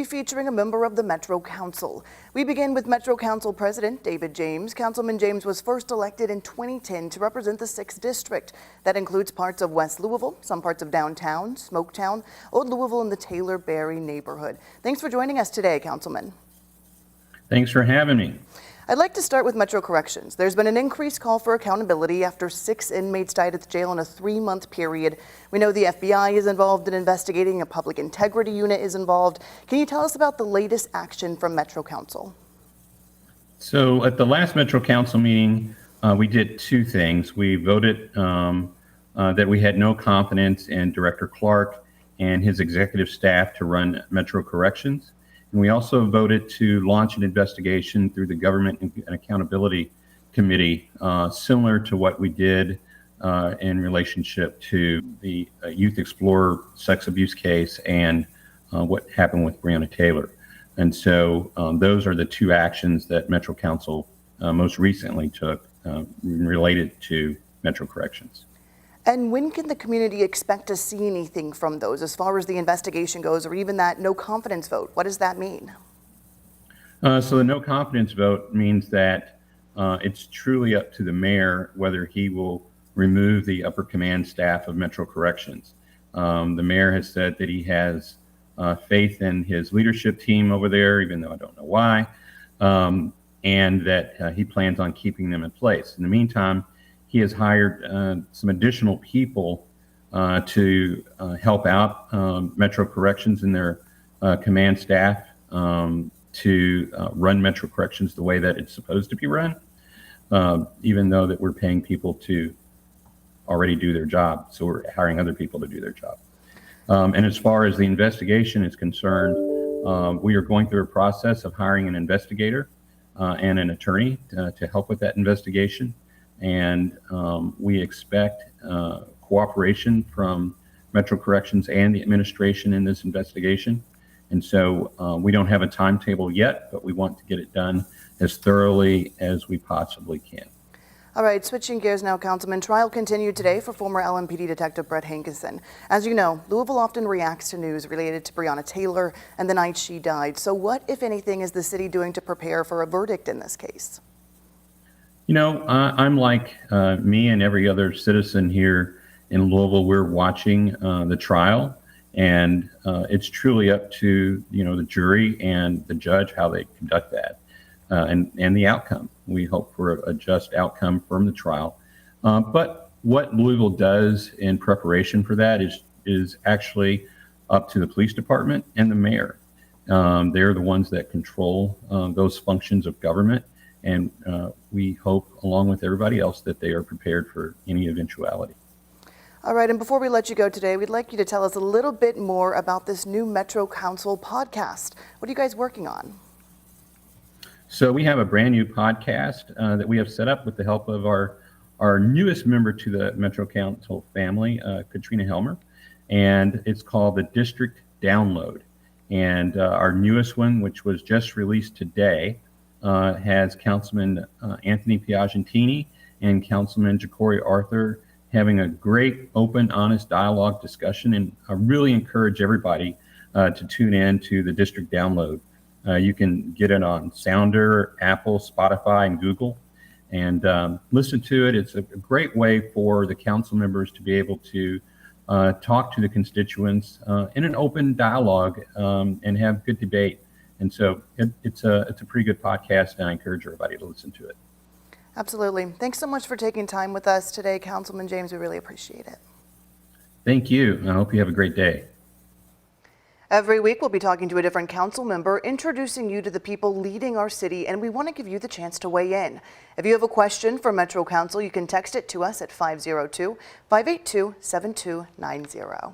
featuring a member of the Metro Council. We begin with Metro Council President David James. Councilman James was first elected in 2010 to represent the 6th District. That includes parts of West Louisville, some parts of downtown, Smoketown, Old Louisville, and the Taylor-Berry neighborhood. Thanks for joining us today, Councilman. Thanks for having me. I'd like to start with Metro Corrections. There's been an increased call for accountability after 6 inmates died at the jail in a 3-month period. We know the FBI is involved in investigating, a public integrity unit is involved. Can you tell us about the latest action from Metro Council? So at the last Metro Council meeting, we did 2 things. We voted that we had no confidence in Director Clark and his executive staff to run Metro Corrections. And we also voted to launch an investigation through the Government and Accountability Committee, similar to what we did in relationship to the Youth Explorer sex abuse case and what happened with Breonna Taylor. And so those are the 2 actions that Metro Council most recently took related to Metro Corrections. And when can the community expect to see anything from those as far as the investigation goes, or even that no confidence vote? What does that mean? So the no confidence vote means that it's truly up to the mayor whether he will remove the upper command staff of Metro Corrections. The mayor has said that he has faith in his leadership team over there, even though I don't know why, and that he plans on keeping them in place. In the meantime, he has hired some additional people to help out Metro Corrections and their command staff to run Metro Corrections the way that it's supposed to be run, even though that we're paying people to already do their job. So we're hiring other people to do their job. And as far as the investigation is concerned, we are going through a process of hiring an investigator and an attorney to help with that investigation. And we expect cooperation from Metro Corrections and the administration in this investigation. And so we don't have a timetable yet, but we want to get it done as thoroughly as we possibly can. All right, switching gears now, Councilman. Trial continued today for former LMPD Detective Brett Hankison. As you know, Louisville often reacts to news related to Breonna Taylor and the night she died. So what, if anything, is the city doing to prepare for a verdict in this case? You know, I'm like me and every other citizen here in Louisville. We're watching the trial, and it's truly up to, the jury and the judge how they conduct that and the outcome. We hope for a just outcome from the trial. But what Louisville does in preparation for that is actually up to the police department and the mayor. They're the ones that control those functions of government. And we hope, along with everybody else, that they are prepared for any eventuality. All right, and before we let you go today, we'd like you to tell us a little bit more about this new Metro Council podcast. What are you guys working on? So we have a brand new podcast that we have set up with the help of our newest member to the Metro Council family, Katrina Helmer, and it's called the District Download. And our newest one, which was just released today, has Councilman Anthony Piagentini and Councilman Ja'Cory Arthur having a great, open, honest dialogue discussion. And I really encourage everybody to tune in to the District Download. You can get it on Sounder, Apple, Spotify, and Google, and listen to it. It's a great way for the council members to be able to talk to the constituents in an open dialogue and have good debate. And so it's a pretty good podcast, and I encourage everybody to listen to it. Absolutely. Thanks so much for taking time with us today, Councilman James. We really appreciate it. Thank you. I hope you have a great day. Every week, we'll be talking to a different council member, introducing you to the people leading our city, and we want to give you the chance to weigh in. If you have a question for Metro Council, you can text it to us at 502-582-7290.